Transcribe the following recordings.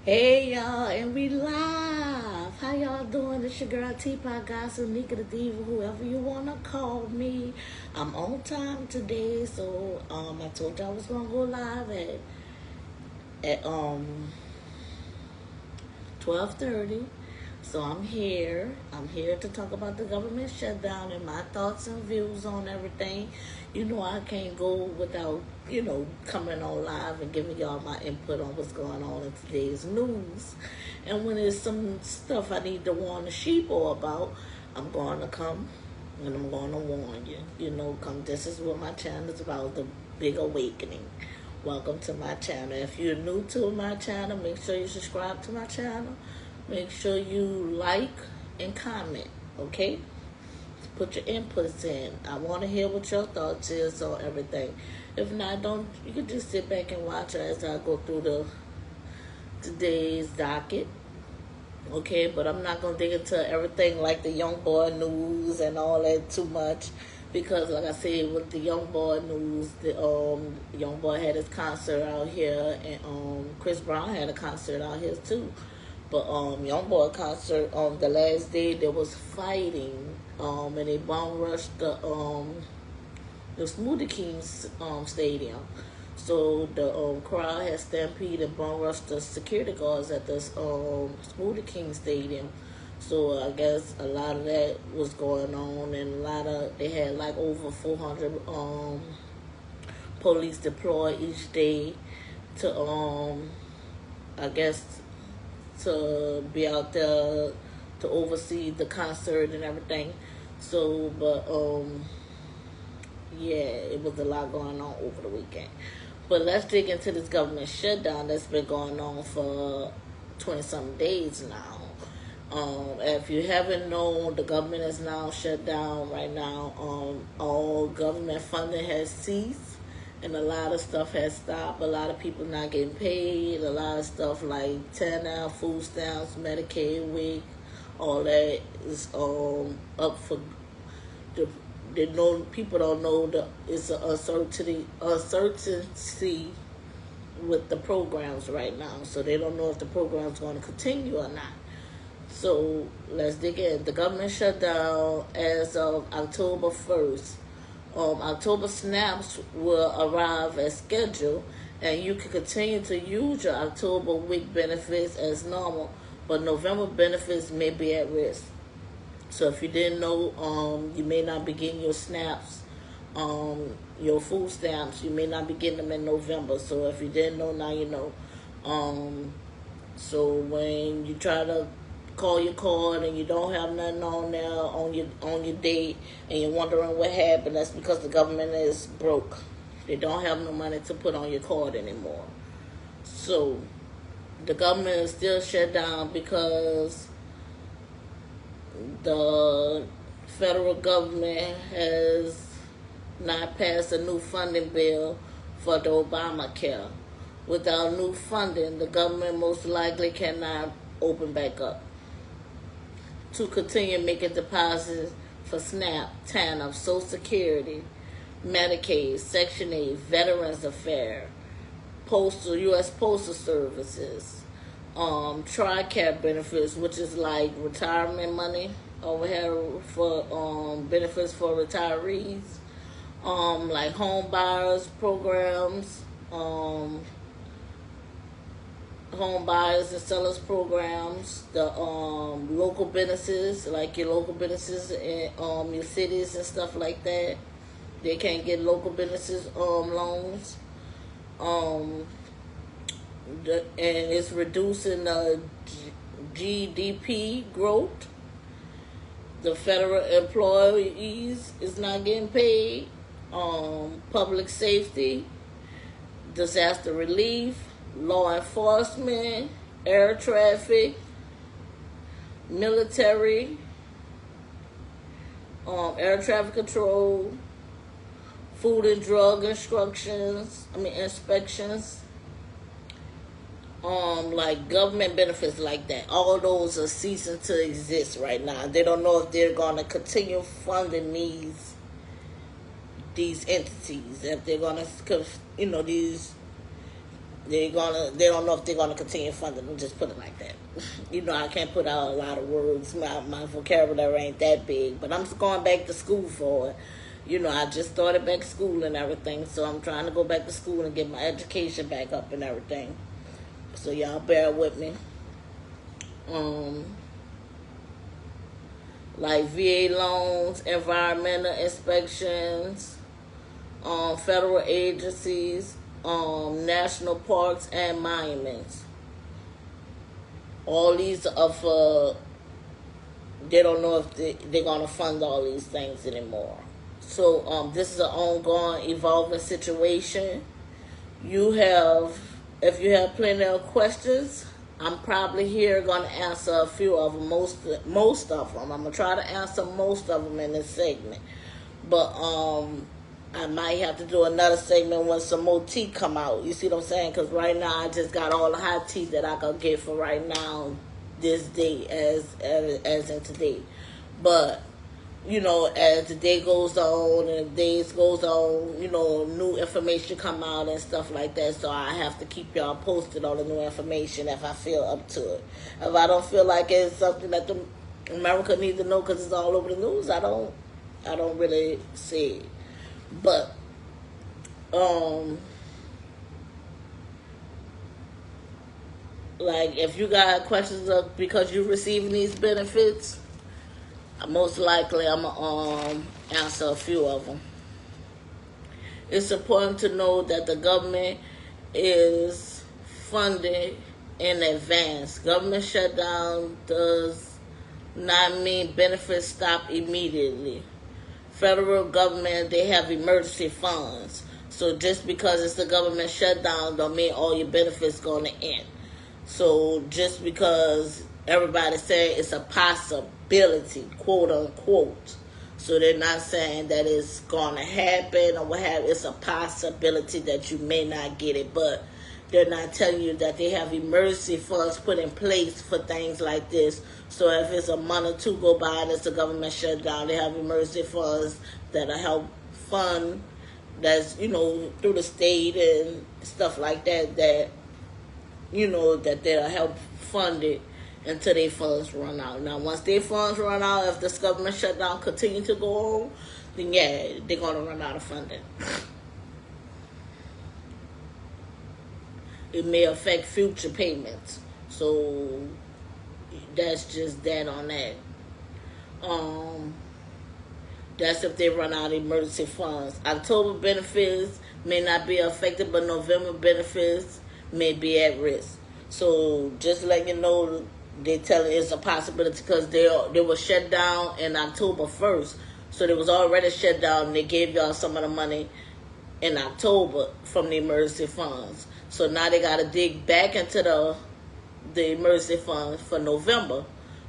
Hey y'all, and we live. How y'all doing? It's your girl Teapot Gossip, Nika the Diva, whoever you wanna call me. I'm on time today, so I told you I was gonna go live at 12:30. So I'm here. I'm here to talk about the government shutdown and my thoughts and views on everything. You know I can't go without, coming on live and giving y'all my input on what's going on in today's news. And when there's some stuff I need to warn the sheeple about, I'm going to come and I'm going to warn you. This is what my channel is about, the big awakening. Welcome to my channel. If you're new to my channel, make sure you subscribe to my channel. Make sure you like and comment, okay? Put your inputs in. I want to hear what your thoughts is on everything. If not, you can just sit back and watch as I go through today's docket. Okay, but I'm not going to dig into everything like the young boy news and all that too much. Because, like I said, with the young boy news, the young boy had his concert out here, and Chris Brown had a concert out here too. But young boy concert on the last day there was fighting, and they bomb rushed the Smoothie Kings stadium. So the crowd had stampeded and bomb rushed the security guards at the Smoothie King stadium. So I guess a lot of that was going on, and they had like over 400 police deployed each day to I guess to be out there to oversee the concert and everything. So, but yeah, it was a lot going on over the weekend. But let's dig into this government shutdown that's been going on for 20-something days now. If you haven't known, the government is now shut down right now. All government funding has ceased, and a lot of stuff has stopped. A lot of people not getting paid. A lot of stuff like TANF, food stamps, Medicaid, WIC, all that is up for the. People don't know it's an uncertainty with the programs right now. So they don't know if the program's going to continue or not. So let's dig in. The government shut down as of October 1st. October snaps will arrive as scheduled, and you can continue to use your October WIC benefits as normal, but November benefits may be at risk. So if you didn't know, you may not be getting your snaps, your food stamps. You may not be getting them in November. So if you didn't know, now you know. So when you try to call your card and you don't have nothing on there on your date, and you're wondering what happened, that's because the government is broke. They don't have no money to put on your card anymore. So the government is still shut down because the federal government has not passed a new funding bill for the Obamacare. Without new funding, the government most likely cannot open back up to continue making deposits for SNAP, TANF, Social Security, Medicaid, Section 8, Veterans Affairs, U.S. Postal Services, TRICARE benefits, which is like retirement money over here for benefits for retirees, like home buyers programs, home buyers and sellers programs, the local businesses, like your local businesses in your cities and stuff like that. They can't get local businesses loans. And it's reducing the GDP growth. The federal employees is not getting paid. Public safety, disaster relief, law enforcement, air traffic, military, air traffic control, food and drug inspections, like government benefits like that. All those are ceasing to exist right now. They don't know if they're going to continue funding these entities, if they're going to, these They don't know if they're gonna continue funding them. Just put it like that. I can't put out a lot of words. My vocabulary ain't that big, but I'm going back to school for it. I just started back school and everything, so I'm trying to go back to school and get my education back up and everything. So y'all bear with me. Like VA loans, environmental inspections, federal agencies, national parks and monuments. All these are for, they don't know if they're going to fund all these things anymore. So this is an ongoing, evolving situation. If you have plenty of questions, I'm probably here going to answer a few of them, most of them. I'm going to try to answer most of them in this segment. But I might have to do another segment when some more tea come out. You see what I'm saying? Because right now I just got all the hot tea that I can get for right now, this day, as in today. But as the day goes on and the days goes on, new information come out and stuff like that. So I have to keep y'all posted on the new information if I feel up to it. If I don't feel like it's something that America needs to know because it's all over the news, I don't really see it. But like if you got questions because you're receiving these benefits, most likely I'm gonna answer a few of them. It's important to know that the government is funded in advance. Government shutdown does not mean benefits stop immediately. Federal government, they have emergency funds. So just because it's the government shutdown don't mean all your benefits going to end. So just because everybody's saying it's a possibility, quote unquote. So they're not saying that it's going to happen or what have. It's a possibility that you may not get it, but they're not telling you that they have emergency funds put in place for things like this. So if it's a month or two go by and it's a government shutdown, they have emergency funds that'll help fund, that's, through the state and stuff like that, that they'll help fund it until their funds run out. Now, once their funds run out, if this government shutdown continue to go on, then yeah, they're going to run out of funding. It may affect future payments. So that's just that on that. That's if they run out of emergency funds. October benefits may not be affected, but November benefits may be at risk. So just let you know, they tell it it's a possibility because they were shut down in October 1st. So they was already shut down and they gave y'all some of the money in October from the emergency funds. So now they got to dig back into the emergency funds for November.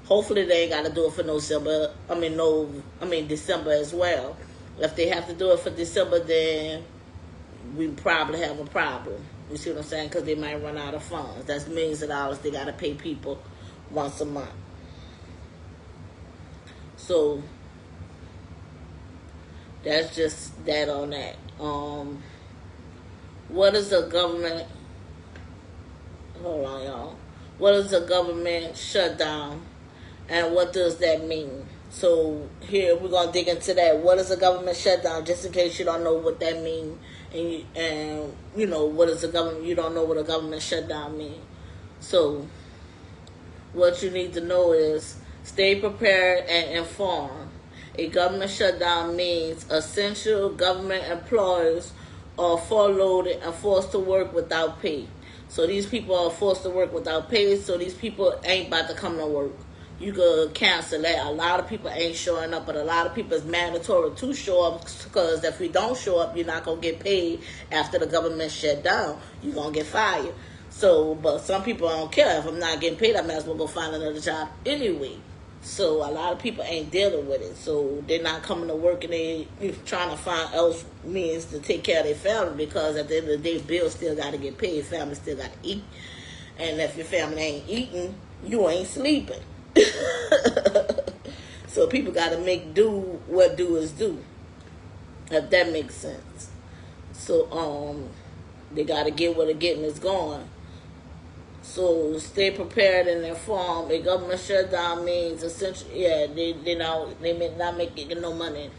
Hopefully they ain't got to do it for December as well. If they have to do it for December, then we probably have a problem. You see what I'm saying? Because they might run out of funds. That's millions of dollars they got to pay people once a month. So that's just that on that. What is a government? Hold on, y'all. What is a government shutdown, and what does that mean? So here we're gonna dig into that. What is a government shutdown? Just in case you don't know what that means, and what is a government? You don't know what a government shutdown means. So what you need to know is stay prepared and informed. A government shutdown means essential government employees are furloughed and forced to work without pay. So these people are forced to work without pay, so these people ain't about to come to work. You could cancel that. A lot of people ain't showing up, but a lot of people it's mandatory to show up because if you don't show up, you're not going to get paid after the government shut down. You're going to get fired. So, but some people don't care. If I'm not getting paid, I might as well go find another job anyway. So a lot of people ain't dealing with it. So they're not coming to work and they trying to find else means to take care of their family because at the end of the day, bills still got to get paid. Family still got to eat. And if your family ain't eating, you ain't sleeping. So people got to make do what do is do. If that makes sense. So, They got to get where the getting is going. So stay prepared and informed. A government shutdown means essentially, yeah, they may not making no money.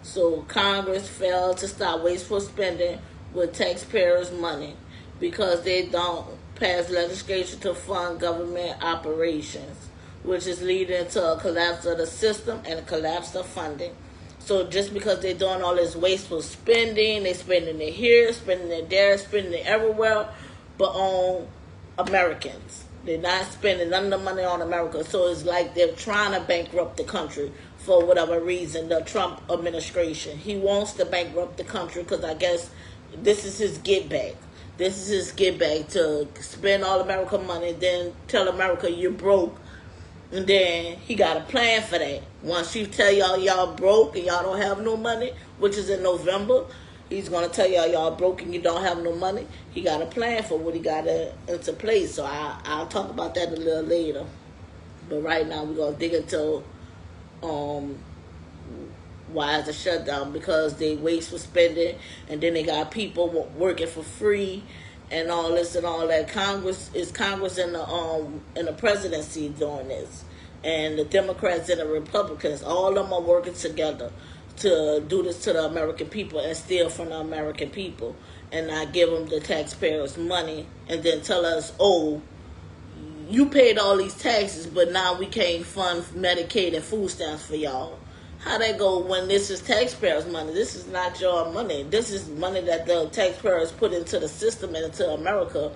So Congress failed to stop wasteful spending with taxpayers' money because they don't pass legislation to fund government operations, which is leading to a collapse of the system and a collapse of funding. So just because they're doing all this wasteful spending, they spending it here, spending it there, spending it everywhere, but on Americans. They're not spending none of the money on America. So it's like they're trying to bankrupt the country for whatever reason. The Trump administration, he wants to bankrupt the country because I guess this is his get back. This is his get back to spend all American money, then tell America you're broke. And then he got a plan for that. Once you tell y'all broke and y'all don't have no money, which is in November, he's going to tell y'all broke and you don't have no money. He got a plan for what he got into place. So I'll talk about that a little later. But right now we're going to dig into why it's a shutdown. Because they waste for spending, and then they got people working for free and all this and all that. Congress and the presidency doing this. And the Democrats and the Republicans, all of them are working together to do this to the American people and steal from the American people and not give them the taxpayers' money and then tell us, oh, you paid all these taxes, but now we can't fund Medicaid and food stamps for y'all. How that go when this is taxpayers' money? This is not your money. This is money that the taxpayers put into the system and into America,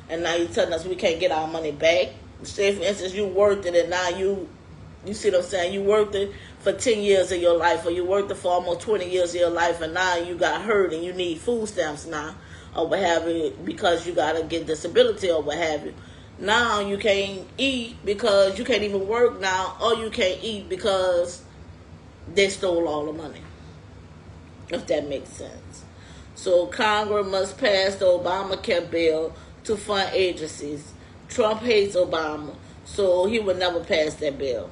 and now you're telling us we can't get our money back. Say, for instance, you worked it, and now you see what I'm saying? You worked it for 10 years of your life, or you worked it for almost 20 years of your life, and now you got hurt and you need food stamps now, or what have you, because you got to get disability or what have you. Now you can't eat because you can't even work now, or you can't eat because they stole all the money, if that makes sense. So Congress must pass the Obamacare bill to fund agencies. Trump hates Obama, so he would never pass that bill.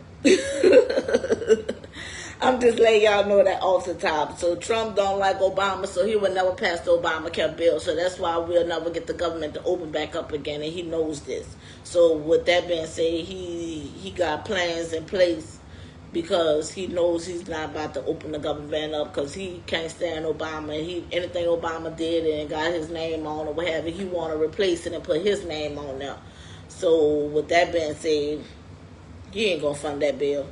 I'm just letting y'all know that off the top. So Trump don't like Obama, so he would never pass the Obamacare bill. So that's why we'll never get the government to open back up again, and he knows this. So with that being said, he got plans in place because he knows he's not about to open the government up because he can't stand Obama. Anything Obama did and got his name on or whatever, he want to replace it and put his name on there. So with that being said, he ain't going to fund that bill.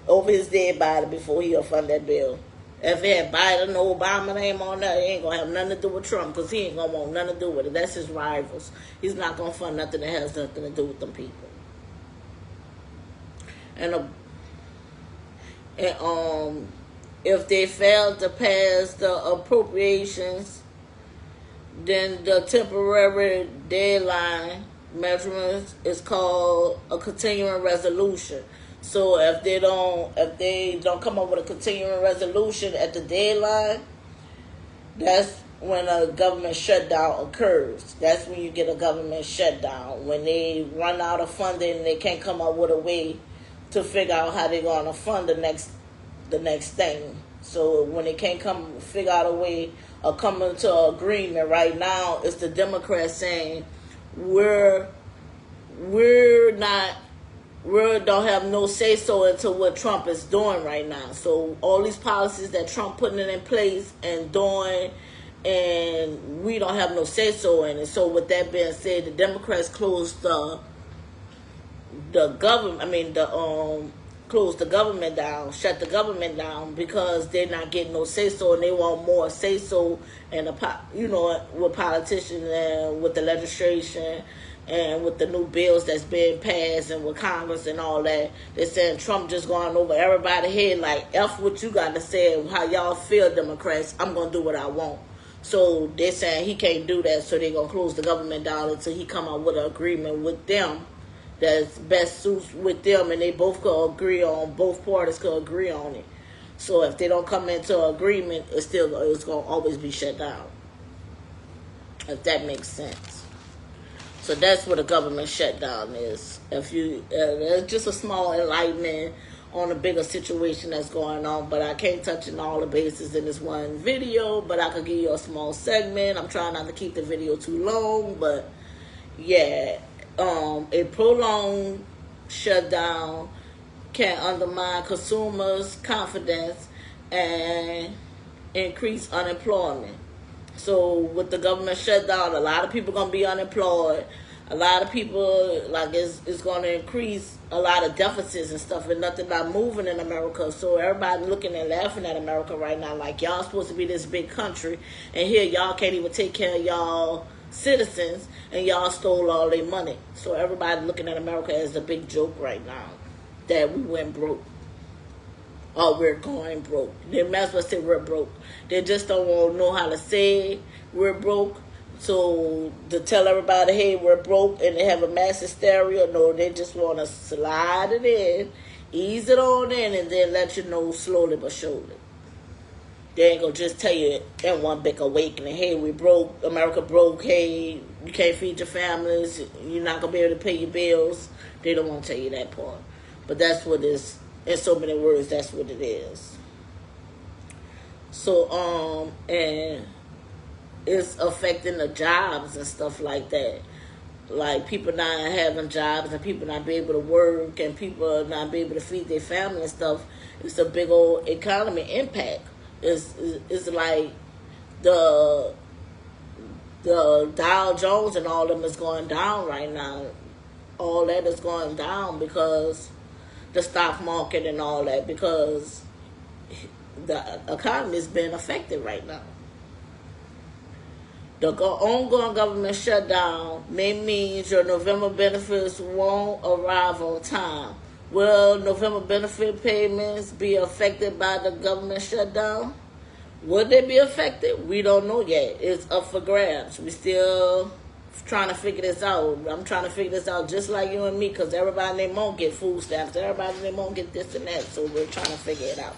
Over his dead body before he'll fund that bill. If it had Biden or Obama name on there, it ain't going to have nothing to do with Trump because he ain't going to want nothing to do with it. That's his rivals. He's not going to fund nothing that has nothing to do with them people. And if they fail to pass the appropriations, then the temporary deadline measurement is called a continuing resolution. So if they don't come up with a continuing resolution at the deadline, that's when a government shutdown occurs. That's when you get a government shutdown. When they run out of funding and they can't come up with a way to figure out how they're going to fund the next thing. So when they can't figure out a way of coming to an agreement right now, it's the Democrats saying we don't have no say so into what Trump is doing right now. So all these policies that Trump putting in place and doing, and we don't have no say so in it. So with that being said, the Democrats closed close the government down, shut the government down because they're not getting no say so, and they want more say so, and with politicians and with the legislation and with the new bills that's being passed and with Congress and all that. They're saying Trump just going over everybody's head like, F what you got to say, how y'all feel, Democrats, I'm going to do what I want. So they're saying he can't do that, so they're going to close the government down until he come up with an agreement with them that's best suits with them, and they both both parties could agree on it. So if they don't come into an agreement, it's going to always be shut down, if that makes sense. So that's what a government shutdown is. If you, it's just a small enlightenment on a bigger situation that's going on, but I can't touch on all the bases in this one video, but I could give you a small segment. I'm trying not to keep the video too long, but yeah, a prolonged shutdown can undermine consumers' confidence and increase unemployment. So with the government shutdown, a lot of people going to be unemployed. A lot of people, like, it's going to increase a lot of deficits and stuff, and nothing not moving in America. So everybody looking and laughing at America right now, like, y'all supposed to be this big country, and here y'all can't even take care of y'all citizens, and y'all stole all their money. So everybody looking at America as a big joke right now, that we went broke. Oh, we're going broke. They might as well say we're broke. They just don't want to know how to say we're broke. So to tell everybody, hey, we're broke, and they have a mass hysteria, no, they just want to slide it in, ease it on in, and then let you know slowly but surely. They ain't going to just tell you in one big awakening, hey, we broke, America broke, hey, you can't feed your families, you're not going to be able to pay your bills. They don't want to tell you that part. But that's what it is. In so many words, that's what it is. So, and it's affecting the jobs and stuff like that. Like, people not having jobs and people not be able to work and people not be able to feed their family and stuff. It's a big old economy impact. It's like the Dow Jones and all of them is going down right now. All that is going down because the stock market and all that, because the economy is being affected right now. The ongoing government shutdown may mean your November benefits won't arrive on time. Will November benefit payments be affected by the government shutdown? Will they be affected? We don't know yet. It's up for grabs. We still trying to figure this out. I'm trying to figure this out just like you and me, because everybody, they won't get food stamps. Everybody, they won't get this and that. So we're trying to figure it out.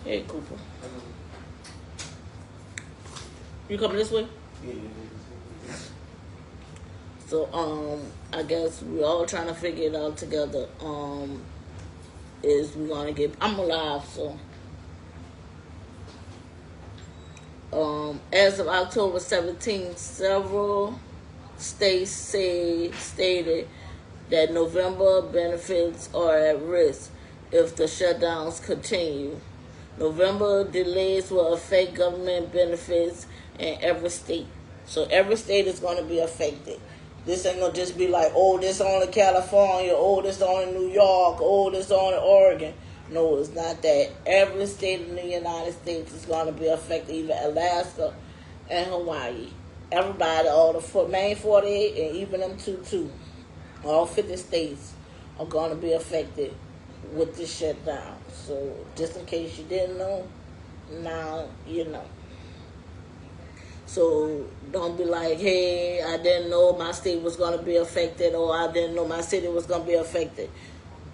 Hey, Cooper. You coming this way? Yeah. So, I guess we're all trying to figure it out together. Is we gonna get, I'm alive, so. As of October 17th, several states stated that November benefits are at risk if the shutdowns continue. November delays will affect government benefits in every state. So every state is going to be affected. This ain't going to just be like, oh, this only California, oh, this only New York, oh, this only Oregon. No, it's not that. Every state in the United States is going to be affected, even Alaska and Hawaii. Everybody, all the main 48 and even them too. All 50 states are going to be affected with this shutdown. So just in case you didn't know, now you know. So don't be like, hey, I didn't know my state was going to be affected, or I didn't know my city was going to be affected.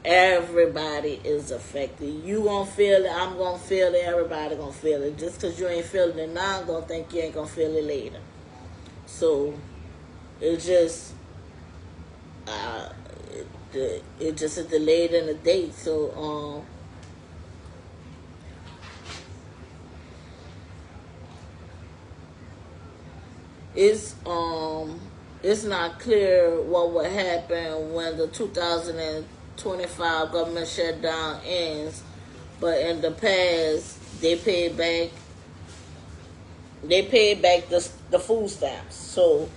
Everybody is affected. You gonna feel it, I'm gonna feel it, everybody gonna feel it. Just because you ain't feeling it now, I'm gonna think you ain't gonna feel it later. So it's just it just a delayed in the date. So it's not clear what would happen when the 2025 government shutdown ends, but in the past they paid back the food stamps. So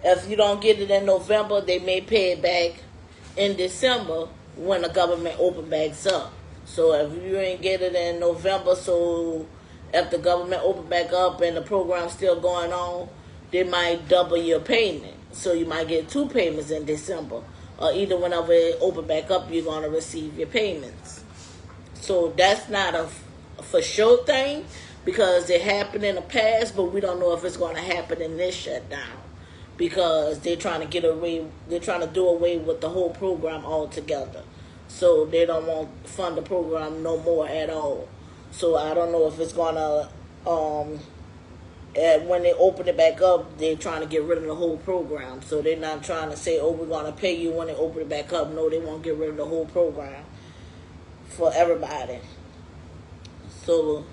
if you don't get it in November, they may pay it back in December when the government open backs up. So if you ain't get it in November, so if the government open back up and the program's still going on, they might double your payment. So you might get 2 payments in December. Or either whenever it open back up, you're going to receive your payments. So that's not a for sure thing, because it happened in the past, but we don't know if it's going to happen in this shutdown, because they're trying to do away with the whole program altogether. So they don't want to fund the program no more at all. So I don't know if it's going to, when they open it back up, they're trying to get rid of the whole program. So they're not trying to say, oh, we're going to pay you when they open it back up. No, they won't get rid of the whole program. for everybody. So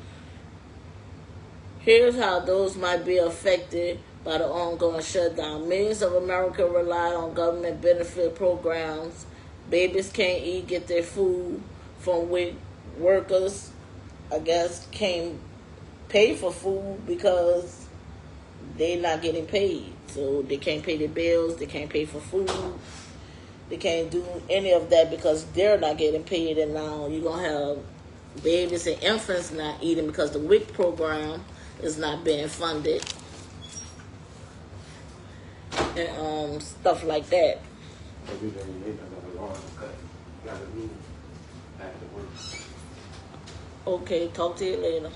here's how those might be affected by the ongoing shutdown. Millions of Americans rely on government benefit programs. Babies can't eat, get their food from which workers, I guess, can't pay for food because they're not getting paid. So they can't pay their bills, they can't pay for food, they can't do any of that because they're not getting paid. And now you're going to have babies and infants not eating because the WIC program is not being funded. And stuff like that. Every day they another law cut. Gotta move back to work. Okay, talk to you later.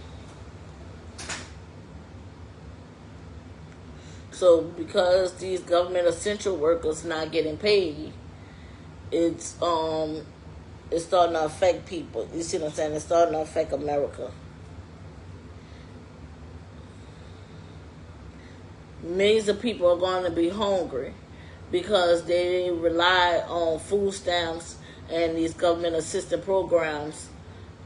So because these government essential workers not getting paid, it's starting to affect people. You see what I'm saying? It's starting to affect America. Millions of people are going to be hungry because they rely on food stamps and these government assistance programs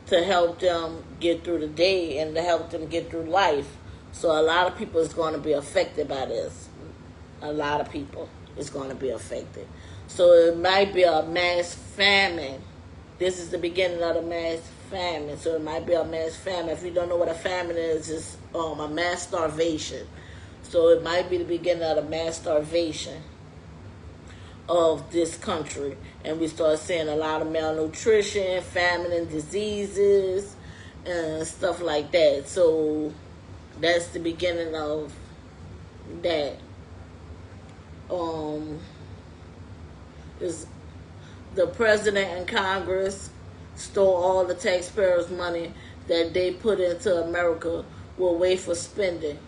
to help them get through the day and to help them get through life. So a lot of people is going to be affected by this. A lot of people is going to be affected. So it might be a mass famine. This is the beginning of the mass famine. So it might be a mass famine. If you don't know what a famine is, it's a mass starvation. So it might be the beginning of the mass starvation of this country. And we start seeing a lot of malnutrition, famine and diseases, and stuff like that. So that's the beginning of that. Is the president and Congress stole all the taxpayers' money that they put into America will wait for spending.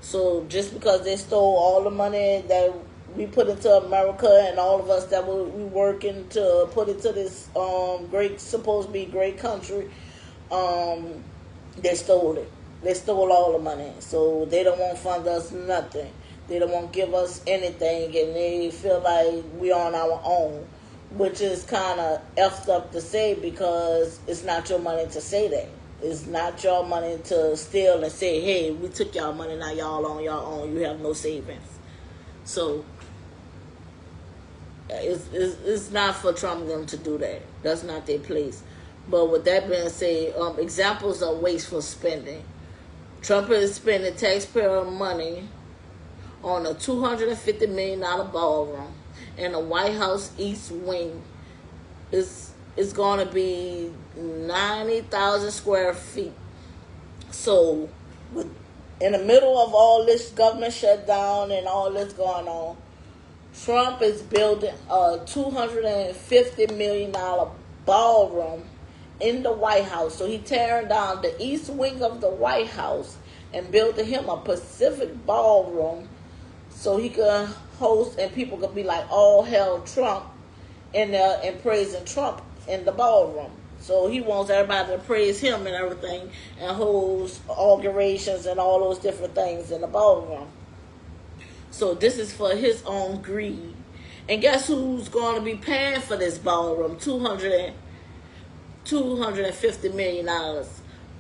So just because they stole all the money that we put into America and all of us that we working to put into this great, supposed to be great country, they stole it. They stole all the money. So they don't want to fund us nothing. They don't want to give us anything, and they feel like we on our own, which is kind of effed up to say because it's not your money to say that. It's not your money to steal and say, hey, we took y'all money, now y'all on your own. You have no savings. So it's not for Trump and them to do that. That's not their place. But with that being said, examples of wasteful spending. Trump is spending taxpayer money on a $250 million ballroom in the White House East Wing. It's going to be 90,000 square feet. So, in the middle of all this government shutdown and all this going on, Trump is building a $250 million ballroom in the White House. So he tearing down the East Wing of the White House and building him a Pacific ballroom so he could host and people could be like, all hell Trump in there and praising Trump in the ballroom. So he wants everybody to praise him and everything and holds inaugurations and all those different things in the ballroom. So this is for his own greed. And guess who's going to be paying for this ballroom? $250 million.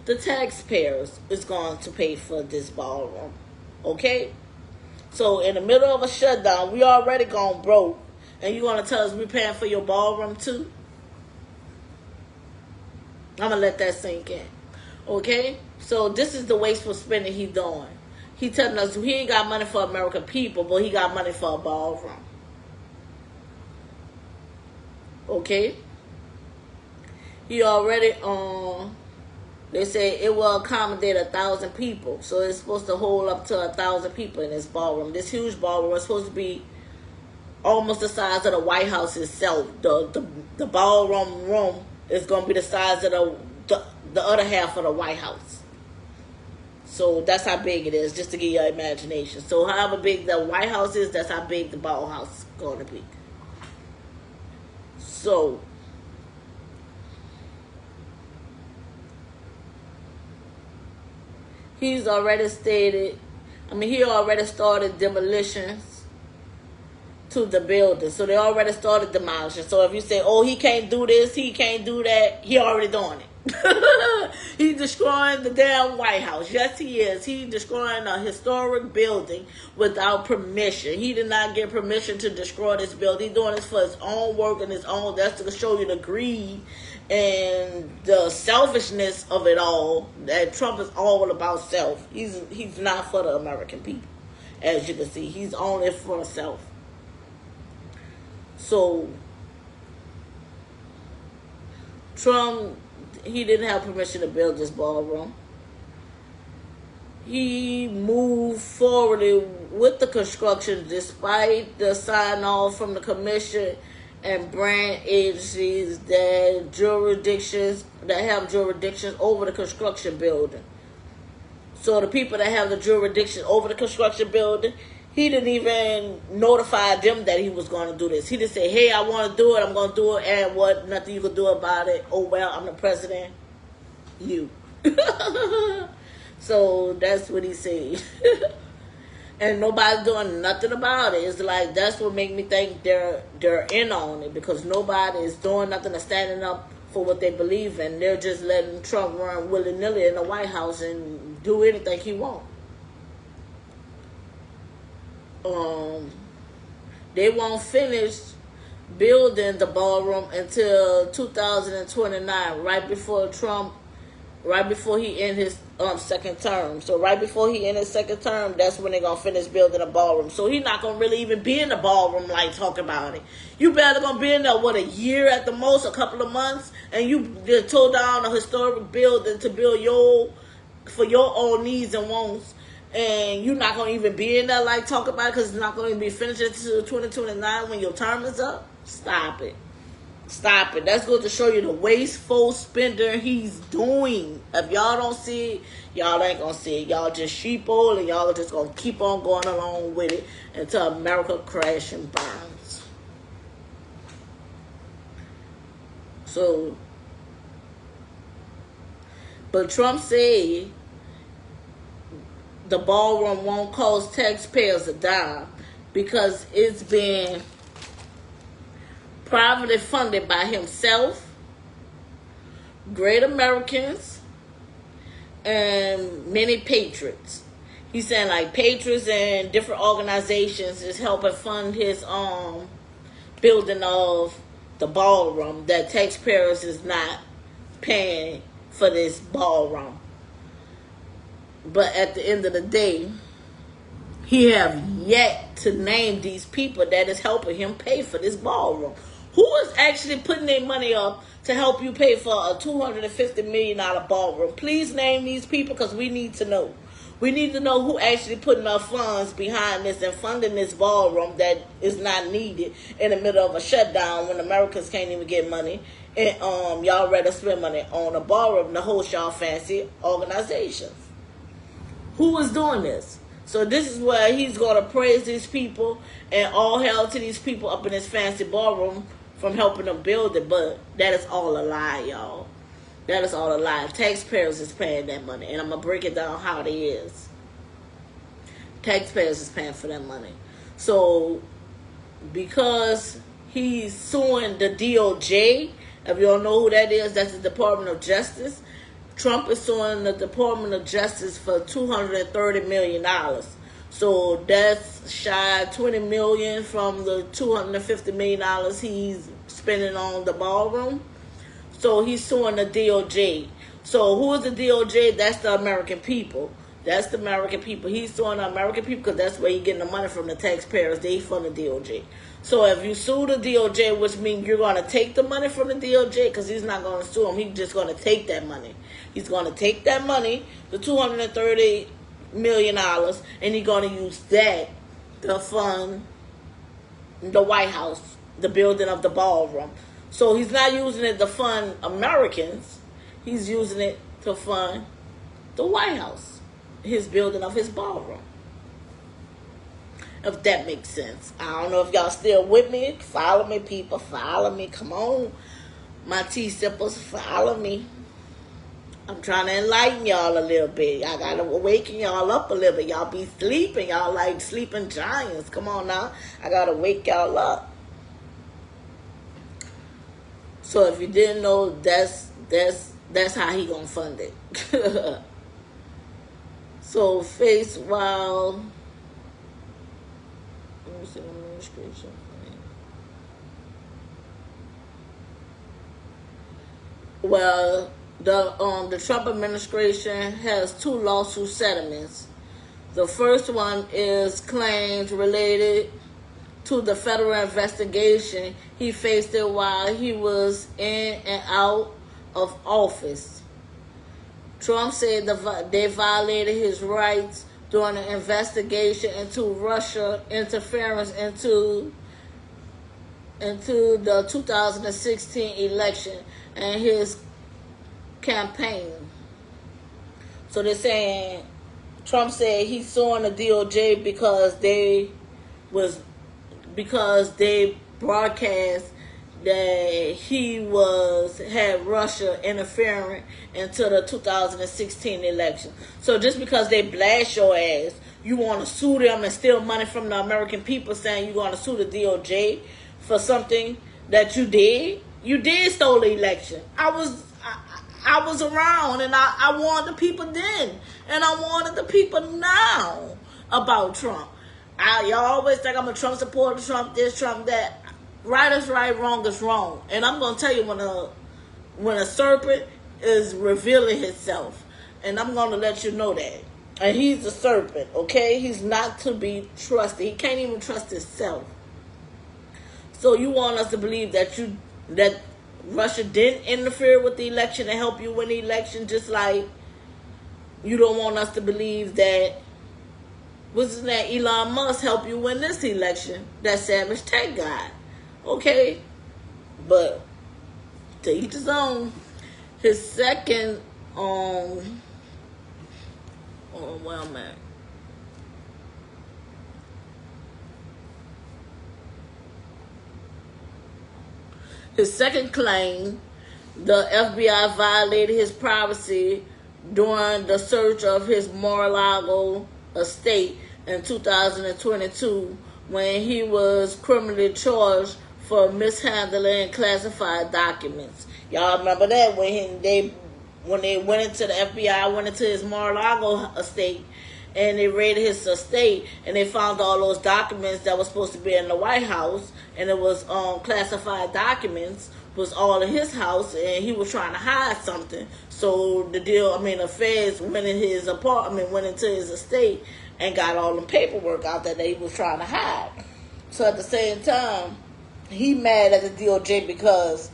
The taxpayers is going to pay for this ballroom. Okay? So in the middle of a shutdown, we already gone broke. And you going to tell us we're paying for your ballroom too? I'm going to let that sink in. Okay? So this is the wasteful spending he doing. He telling us he ain't got money for American people, but he got money for a ballroom. Okay? He already, they say it will accommodate 1,000 people. So it's supposed to hold up to 1,000 people in this ballroom. This huge ballroom is supposed to be almost the size of the White House itself. The ballroom room is going to be the size of the other half of the White House. So that's how big it is, just to give you your imagination. So however big the White House is, that's how big the ball house is going to be. So he already started demolitions to the building. So they already started demolishing. So if you say, oh, he can't do this, he can't do that, he already doing it. He's destroying the damn White House. Yes, he is. He's destroying a historic building without permission. He did not get permission to destroy this building. He's doing this for his own work and his own. That's to show you the greed and the selfishness of it all. That Trump is all about self. He's not for the American people. As you can see, he's only for himself. So Trump, he didn't have permission to build this ballroom. He moved forward with the construction despite the sign off from the commission and branch agencies that have jurisdictions over the construction building. So the people that have the jurisdiction over the construction building, he didn't even notify them that he was going to do this. He just said, hey, I want to do it. I'm going to do it. And what? Nothing you can do about it. Oh, well, I'm the president. You. So that's what he said. And nobody's doing nothing about it. It's like, that's what make me think they're in on it. Because nobody is doing nothing or standing up for what they believe in. They're just letting Trump run willy-nilly in the White House and do anything he wants. They won't finish building the ballroom until 2029, right before he end his second term. So right before he end his second term, that's when they're gonna finish building the ballroom. So he's not gonna really even be in the ballroom like talk about it. You better gonna be in there a year at the most, a couple of months, and you just tore down a historic building to build for your own needs and wants. And you're not going to even be in there like talk about it because it's not going to be finished until 2029 when your term is up. Stop it. Stop it. That's going to show you the wasteful spender he's doing. If y'all don't see it, y'all ain't going to see it. Y'all just sheeple and y'all are just going to keep on going along with it until America crashes and burns. So, but Trump said the ballroom won't cost taxpayers a dime because it's been privately funded by himself, great Americans, and many patriots. He's saying like patriots and different organizations is helping fund his building of the ballroom that taxpayers is not paying for this ballroom. But at the end of the day, he have yet to name these people that is helping him pay for this ballroom. Who is actually putting their money up to help you pay for a $250 million ballroom? Please name these people because we need to know. We need to know who actually putting up funds behind this and funding this ballroom that is not needed in the middle of a shutdown when Americans can't even get money. And y'all rather spend money on a ballroom to host y'all fancy organizations. Who is doing this? So this is where he's going to praise these people and all hail to these people up in this fancy ballroom from helping them build it. But that is all a lie, y'all. That is all a lie. Taxpayers is paying that money. And I'm going to break it down how it is. Taxpayers is paying for that money. So because he's suing the DOJ, if you don't know who that is, that's the Department of Justice. Trump is suing the Department of Justice for $230 million. So that's shy $20 million from the $250 million he's spending on the ballroom. So he's suing the DOJ. So who is the DOJ? That's the American people. That's the American people. He's suing the American people because that's where he's getting the money from, the taxpayers. They fund the DOJ. So if you sue the DOJ, which means you're going to take the money from the DOJ, because he's not going to sue him. He's just going to take that money. He's going to take that money, the $230 million, and he's going to use that to fund the White House, the building of the ballroom. So he's not using it to fund Americans. He's using it to fund the White House, his building of his ballroom. If that makes sense. I don't know if y'all still with me. Follow me, people. Follow me. Come on. My tea sippers, follow me. I'm trying to enlighten y'all a little bit. I gotta awaken y'all up a little bit. Y'all be sleeping. Y'all like sleeping giants. Come on now. I gotta wake y'all up. So if you didn't know, that's how he gonna fund it. So face while let me see the administration. Well, the Trump administration has 2 lawsuit settlements. The first one is claims related to the federal investigation he faced it while he was in and out of office. Trump said they violated his rights during an investigation into Russia interference into the 2016 election and his campaign. So they're saying Trump said he's suing the DOJ because they broadcast that he had Russia interfering into the 2016 election. So just because they blast your ass, you want to sue them and steal money from the American people, saying you want to sue the DOJ for something that you did? You did stole the election. I was around, and I warned the people then, and I warned the people now about Trump. Y'all always think I'm a Trump supporter, Trump this, Trump that. Right is right, wrong is wrong. And I'm going to tell you when a serpent is revealing himself. And I'm going to let you know that. And he's a serpent, okay? He's not to be trusted. He can't even trust himself. So you want us to believe that Russia didn't interfere with the election and help you win the election, just like you don't want us to believe that Elon Musk helped you win this election, that savage tech guy. Okay, but to each his own. His second, where I'm at. His second claim, the FBI violated his privacy during the search of his Mar-a-Lago estate in 2022 when he was criminally charged for mishandling classified documents. Y'all remember that when they went into the FBI, went into his Mar-a-Lago estate, and they raided his estate, and they found all those documents that were supposed to be in the White House, and it was classified was all in his house, and he was trying to hide something. So the feds went in his apartment, went into his estate, and got all the paperwork out that he was trying to hide. So at the same time, he mad at the DOJ because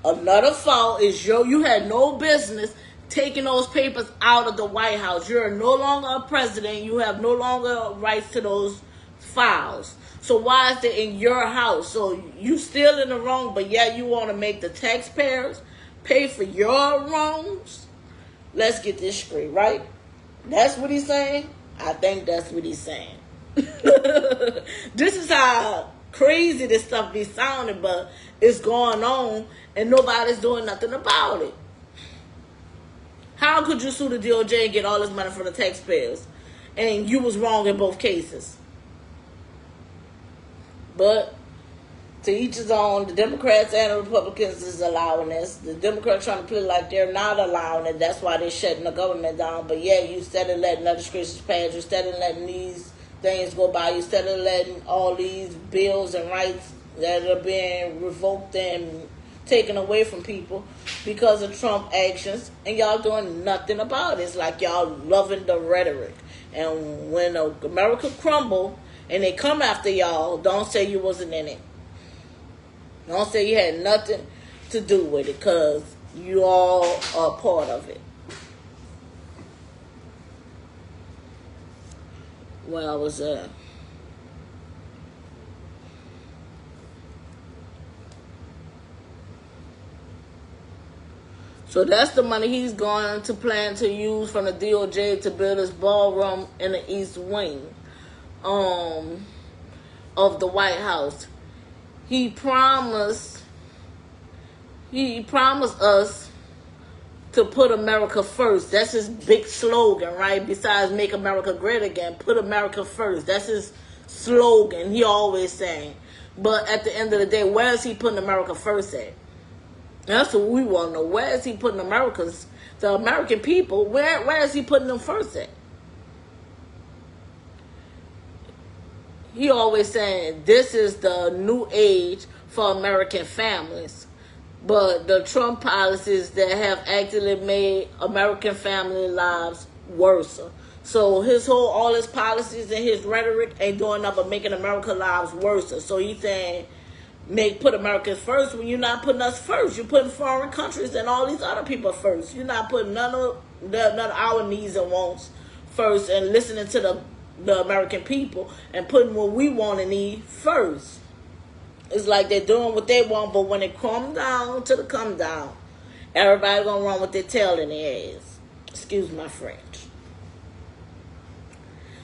another fault is you had no business taking those papers out of the White House. You're no longer a president. You have no longer rights to those files. So why is it in your house? So you still in the wrong, but yet you want to make the taxpayers pay for your wrongs? Let's get this straight, right? That's what he's saying? I think that's what he's saying. This is how crazy this stuff be sounding, but it's going on and nobody's doing nothing about it. How could you sue the DOJ and get all this money from the taxpayers and you was wrong in both cases? But to each his own. The Democrats and the Republicans is allowing this. The Democrats trying to play like they're not allowing it. That's why they're shutting the government down. But yeah, you instead of letting legislation pass, you instead of letting these things go by, you instead of letting all these bills and rights that are being revoked and taken away from people because of Trump actions, and y'all doing nothing about it. It's like y'all loving the rhetoric. And when America crumble and they come after y'all, don't say you wasn't in it. Don't say you had nothing to do with it, because you all are part of it. Where I was at. So that's the money he's going to plan to use from the DOJ to build his ballroom in the East Wing of the White House. He promised us to put America first. That's his big slogan, right? Besides make America great again, put America first. That's his slogan. He always saying. But at the end of the day, where is he putting America first at? That's what we want to know. Where is he putting the American people? Where is he putting them first at? He always saying this is the new age for American families. But the Trump policies that have actually made American family lives worse. So all his policies and his rhetoric ain't doing nothing but making American lives worse. So he's saying, put Americans first when you're not putting us first. You're putting foreign countries and all these other people first. You're not putting none of our needs and wants first and listening to the American people and putting what we want and need first. It's like they're doing what they want, but when it come down, everybody gonna run with their tail in their ass. Excuse my French.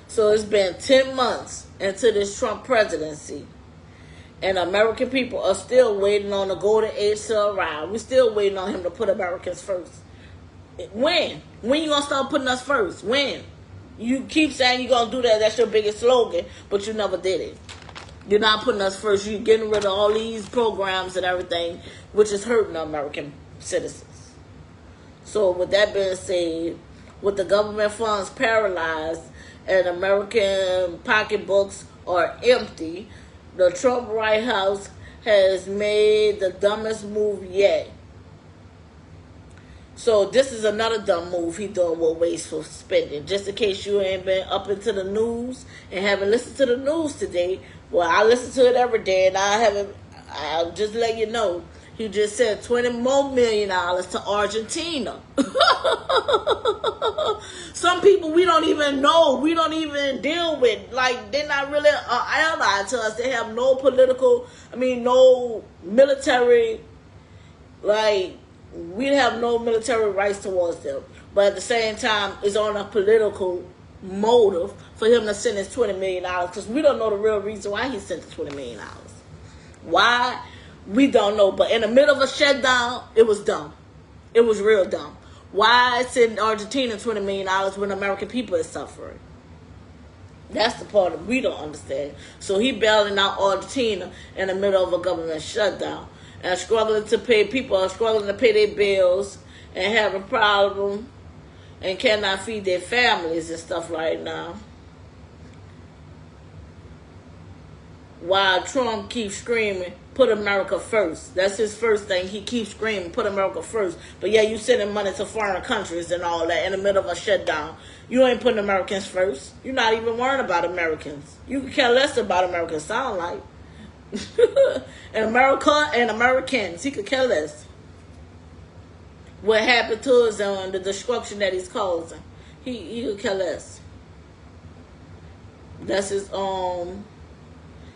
So it's been 10 months into this Trump presidency, and American people are still waiting on the golden age to arrive. We're still waiting on him to put Americans first. When? When you gonna start putting us first? When? You keep saying you're gonna do that. That's your biggest slogan, but you never did it. You're not putting us first. You're getting rid of all these programs and everything, which is hurting the American citizens. So with that being said, with the government funds paralyzed and American pocketbooks are empty, the Trump White House has made the dumbest move yet. So this is another dumb move he doing with wasteful spending. Just in case you ain't been up into the news and haven't listened to the news today, well, I listen to it every day, and I'll just let you know. He just said $20 more million to Argentina. Some people we don't even know. We don't even deal with. Like, they're not really an ally to us. They have no no military, we have no military rights towards them. But at the same time, it's on a political motive for him to send us $20 million because we don't know the real reason why he sent the $20 million. Why? We don't know. But in the middle of a shutdown, it was dumb. It was real dumb. Why send Argentina $20 million when American people is suffering? That's the part that we don't understand. So he bailing out Argentina in the middle of a government shutdown and people are struggling to pay their bills and having problems and cannot feed their families and stuff right now. While Trump keeps screaming, put America first. That's his first thing. He keeps screaming, put America first. But yeah, you sending money to foreign countries and all that in the middle of a shutdown. You ain't putting Americans first. You're not even worrying about Americans. You can care less about Americans, sound like. And America and Americans, he could care less. What happened to us and the destruction that he's causing. He could care less. That's his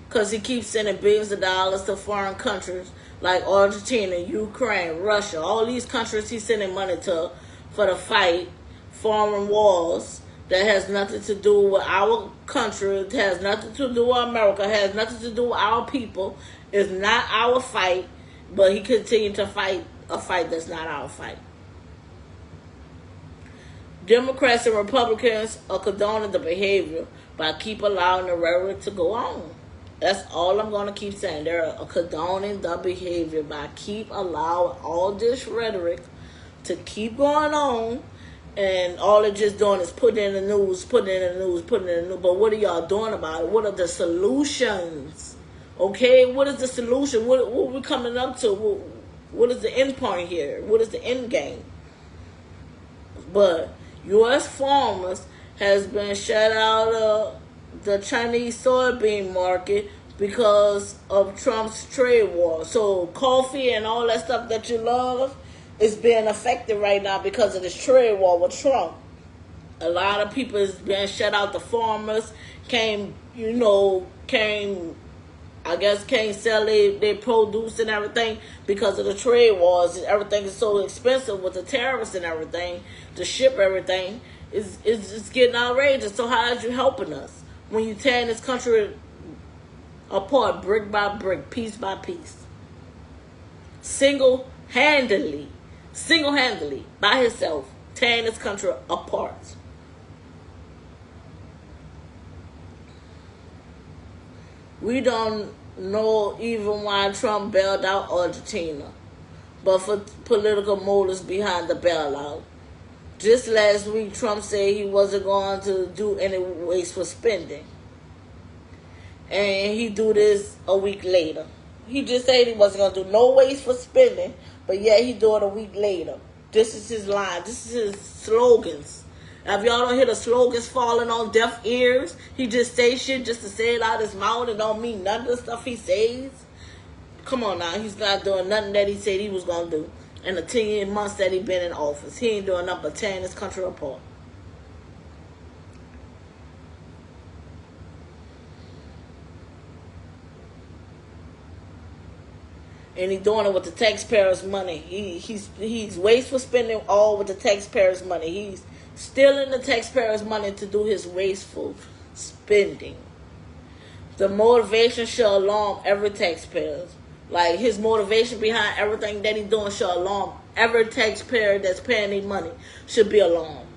because he keeps sending billions of dollars to foreign countries like Argentina, Ukraine, Russia. All these countries he's sending money to for the fight, foreign wars that has nothing to do with our country. It has nothing to do with America. It has nothing to do with our people. It's not our fight, but he continued to fight a fight that's not our fight. Democrats and Republicans are condoning the behavior by keep allowing the rhetoric to go on. That's all I'm going to keep saying. They're condoning the behavior by keep allowing all this rhetoric to keep going on. And all they're just doing is putting in the news. But what are y'all doing about it? What are the solutions? Okay, what is the solution? What are we coming up to? What is the end point here? What is the end game? But U.S. farmers has been shut out of the Chinese soybean market because of Trump's trade war. So coffee and all that stuff that you love is being affected right now because of this trade war with Trump. A lot of people is being shut out. The farmers can't sell their produce and everything because of the trade wars. Everything is so expensive with the tariffs and everything to ship everything. It's getting outrageous. So how is you helping us when you tearing this country apart brick by brick, piece by piece? Single-handedly single-handedly, by himself, tearing this country apart. We don't know even why Trump bailed out Argentina, but for political motives behind the bailout. Just last week, Trump said he wasn't going to do any wasteful spending. And he do this a week later. He just said he wasn't going to do no wasteful spending, but yet he do it a week later. This is his line. This is his slogans. Now, if y'all don't hear the slogans falling on deaf ears, he just say shit just to say it out his mouth and don't mean none of the stuff he says. Come on now, he's not doing nothing that he said he was going to do in the 10 months that he been in office. He ain't doing nothing but tearing this country apart. And he's doing it with the taxpayers' money. He's wasteful spending all with the taxpayers' money. He's stealing the taxpayers' money to do his wasteful spending. The motivation should alarm every taxpayer. Like, his motivation behind everything that he's doing should alarm every taxpayer that's paying their money. Should be alarmed.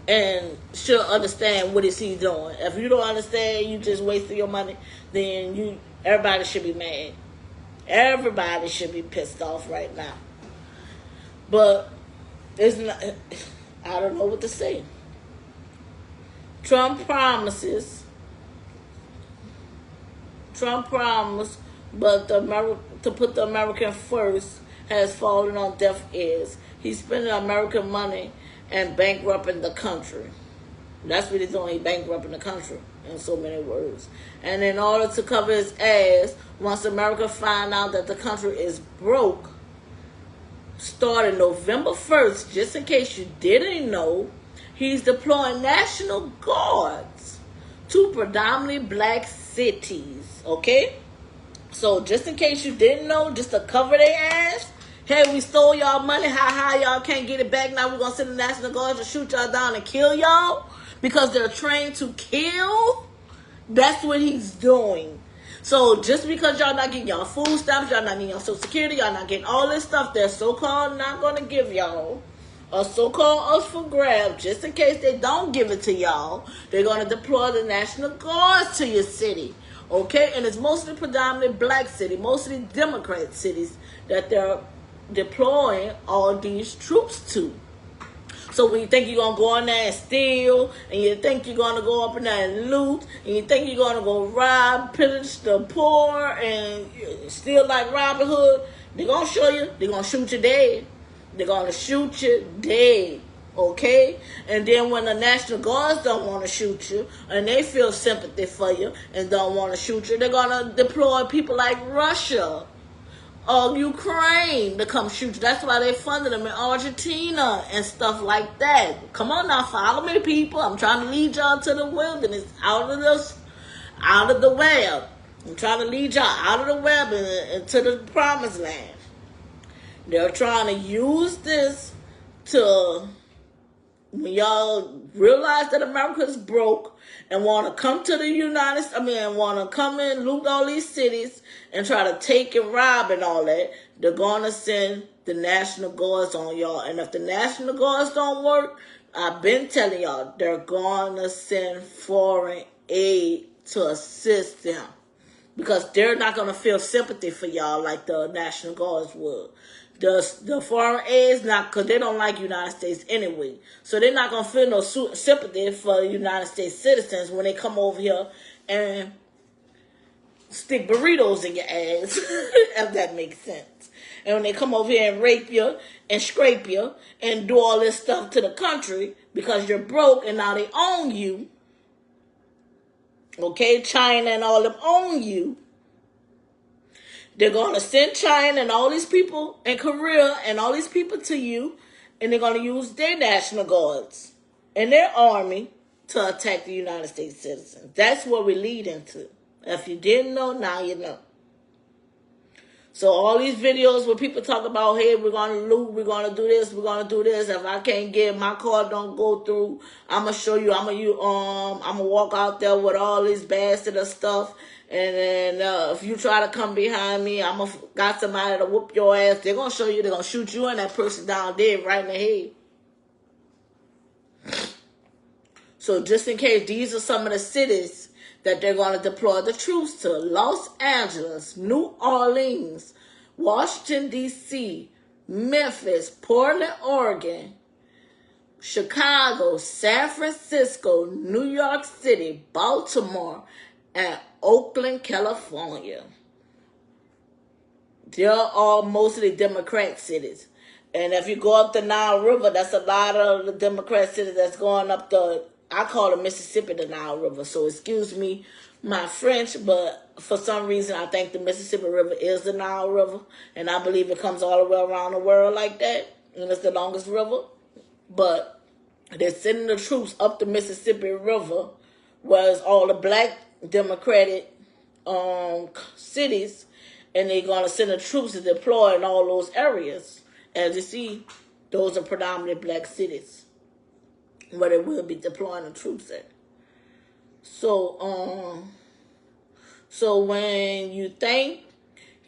And should understand what is he doing. If you don't understand, you just wasting your money, then everybody should be mad. Everybody should be pissed off right now. But it's not, I don't know what to say. Trump promised, but to put the American first has fallen on deaf ears. He's spending American money and bankrupting the country. That's what he's doing. He's bankrupting the country, in so many words. And in order to cover his ass, once America find out that the country is broke, starting November 1st, just in case you didn't know, he's deploying National Guards to predominantly black cities, okay? So just in case you didn't know, just to cover their ass, hey, we stole y'all money, y'all can't get it back, now we're going to send the National Guards to shoot y'all down and kill y'all because they're trained to kill. That's what he's doing. So just because y'all not getting y'all food stamps, y'all not getting y'all Social Security, y'all not getting all this stuff they're so-called not going to give y'all, or so-called us for grabs, just in case they don't give it to y'all, they're going to deploy the National Guards to your city. Okay? And it's mostly predominantly black cities, mostly Democrat cities that they're deploying all these troops to. So when you think you're going to go in there and steal, and you think you're going to go up in there and loot, and you think you're going to go rob, pillage the poor, and steal like Robin Hood, they're going to show you, they're going to shoot you dead. They're going to shoot you dead, okay? And then when the National Guards don't want to shoot you, and they feel sympathy for you and don't want to shoot you, they're going to deploy people like Russia or Ukraine to come shoot you. That's why they funded them in Argentina and stuff like that. Come on now, follow me, people. I'm trying to lead y'all to the wilderness, out of the web. I'm trying to lead y'all out of the web and to the promised land. They're trying to use this to, when y'all realize that America is broke and want to come to the want to come and loot all these cities and try to take and rob and all that, they're going to send the National Guards on y'all. And if the National Guards don't work, I've been telling y'all, they're going to send foreign aid to assist them. Because they're not going to feel sympathy for y'all like the National Guards would. The foreign aids not, because they don't like United States anyway. So they're not going to feel no sympathy for United States citizens when they come over here and stick burritos in your ass, if that makes sense. And when they come over here and rape you and scrape you and do all this stuff to the country because you're broke and now they own you. Okay, China and all them own you. They're going to send China and all these people in Korea and all these people to you, and they're going to use their National Guards and their army to attack the United States citizens. That's what we're leading to. If you didn't know, now you know. So all these videos where people talk about, hey, we're gonna loot, we're gonna do this, we're gonna do this. If I can't get my car don't go through, I'ma show you. I'ma walk out there with all this bastard of stuff. And then if you try to come behind me, I'ma got somebody to whoop your ass. They're gonna show you. They're gonna shoot you and that person down dead right in the head. So just in case, these are some of the cities that they're going to deploy the troops to: Los Angeles, New Orleans, Washington, D.C., Memphis, Portland, Oregon, Chicago, San Francisco, New York City, Baltimore, and Oakland, California. They're all mostly Democrat cities. And if you go up the Nile River, that's a lot of the Democrat cities that's going up I call it Mississippi the Nile River. So excuse me my French, but for some reason I think the Mississippi River is the Nile River. And I believe it comes all the way around the world like that. And it's the longest river. But they're sending the troops up the Mississippi River, whereas all the black Democratic cities, and they're going to send the troops to deploy in all those areas. As you see, those are predominantly black cities where they will be deploying the troops at. So when you think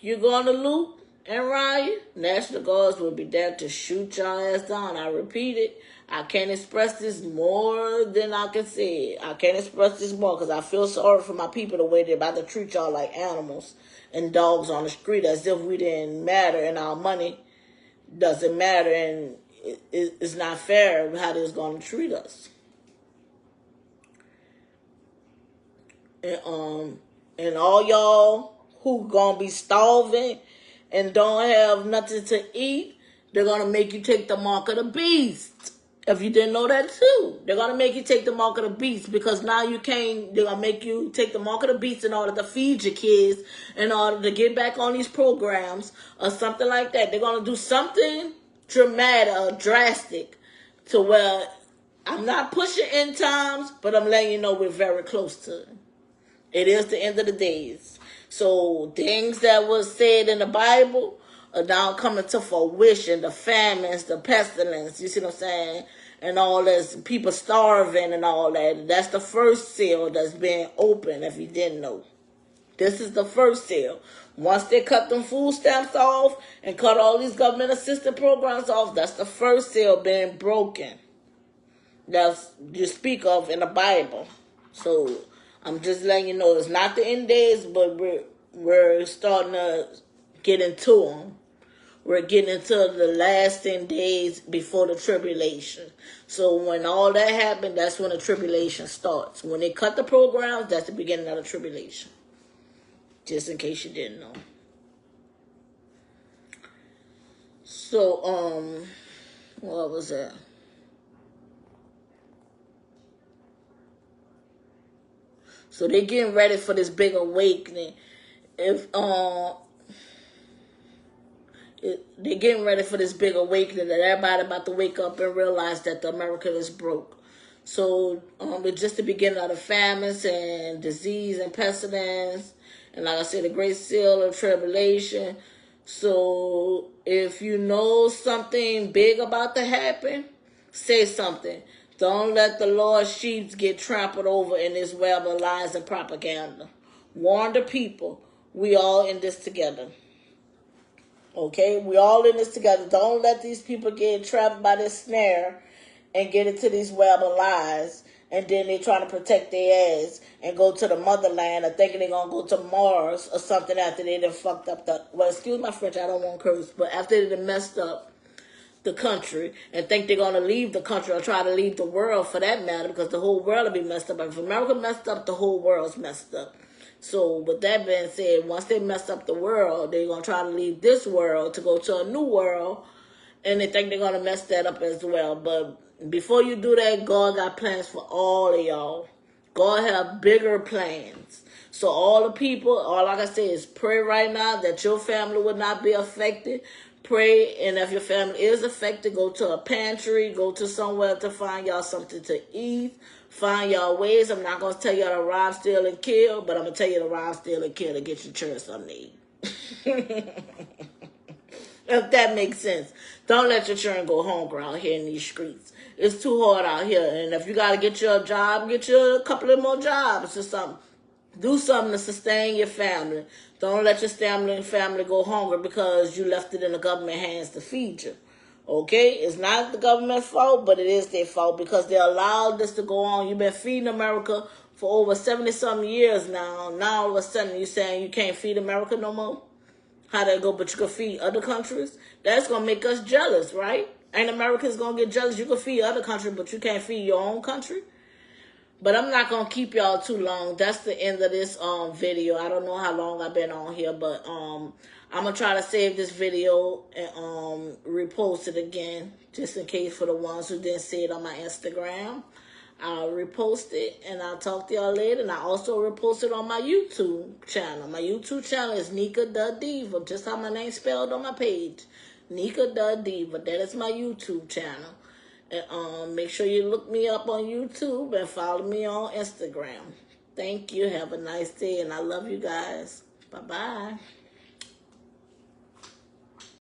you're going to loot and riot, National Guards will be there to shoot your ass down. I repeat it. I can't express this more than I can say it. I can't express this more because I feel sorry for my people, the way they're about to treat y'all like animals and dogs on the street, as if we didn't matter and our money doesn't matter, and it's not fair how they're going to treat us. And all y'all who gonna be starving and don't have nothing to eat, they're gonna make you take the mark of the beast. If you didn't know that too, they're gonna make you take the mark of the beast, because now you can't. They're gonna make you take the mark of the beast in order to feed your kids, in order to get back on these programs or something like that. They're gonna do something dramatic or drastic to where I'm not pushing end times, but I'm letting you know we're very close to it. It is the end of the days. So things that was said in the Bible are now coming to fruition. The famines, the pestilence, you see what I'm saying? And all this, people starving and all that. That's the first seal that's being opened, if you didn't know. This is the first seal. Once they cut them food stamps off and cut all these government assistance programs off, that's the first seal being broken. That's you speak of in the Bible. So I'm just letting you know it's not the end days, but we're starting to get into them. We're getting into the lasting days before the tribulation. So when all that happened, that's when the tribulation starts. When they cut the programs, that's the beginning of the tribulation. Just in case you didn't know. So, what was that? So they're getting ready for this big awakening. They're getting ready for this big awakening that everybody about to wake up and realize that the America is broke. So it's just the beginning of the famines and disease and pestilence, and like I said, the great seal of tribulation. So if you know something big about to happen, say something. Don't let the Lord's sheep get trampled over in this web of lies and propaganda. Warn the people. We all in this together. Okay? We all in this together. Don't let these people get trapped by this snare and get into these web of lies. And then they trying to protect their ass and go to the motherland or thinking they're going to go to Mars or something after they done fucked up well, excuse my French, I don't want to curse, but after they done messed up the country and think they're going to leave the country or try to leave the world for that matter, because the whole world will be messed up. If America messed up, the whole world's messed up. So with that being said, once they mess up the world, they're going to try to leave this world to go to a new world, and they think they're going to mess that up as well. But before you do that, God got plans for all of y'all. God have bigger plans. So all the people, all I can say is pray right now that your family would not be affected. Pray, and if your family is affected, go to a pantry, go to somewhere to find y'all something to eat, find y'all ways. I'm not going to tell y'all to rob, steal, and kill, but I'm going to tell you to rob, steal, and kill to get your church something to eat. If that makes sense. Don't let your children go hungry out here in these streets. It's too hard out here. And if you got to get you a job, get you a couple of more jobs or something. Do something to sustain your family. Don't let your family go hungry because you left it in the government hands to feed you. Okay? It's not the government's fault, but it is their fault because they allowed this to go on. You've been feeding America for over 70-some years now. Now all of a sudden you're saying you can't feed America no more? How that go? But you can feed other countries? That's going to make us jealous, right? Ain't Americans going to get jealous? You can feed other countries, but you can't feed your own country? But I'm not going to keep y'all too long. That's the end of this video. I don't know how long I've been on here, but I'm going to try to save this video and repost it again, just in case for the ones who didn't see it on my Instagram. I'll repost it, and I'll talk to y'all later. And I also repost it on my YouTube channel. My YouTube channel is Nika the Diva, just how my name's spelled on my page. Nika the Diva. That is my YouTube channel. And make sure you look me up on YouTube and follow me on Instagram. Thank you. Have a nice day, and I love you guys. Bye-bye.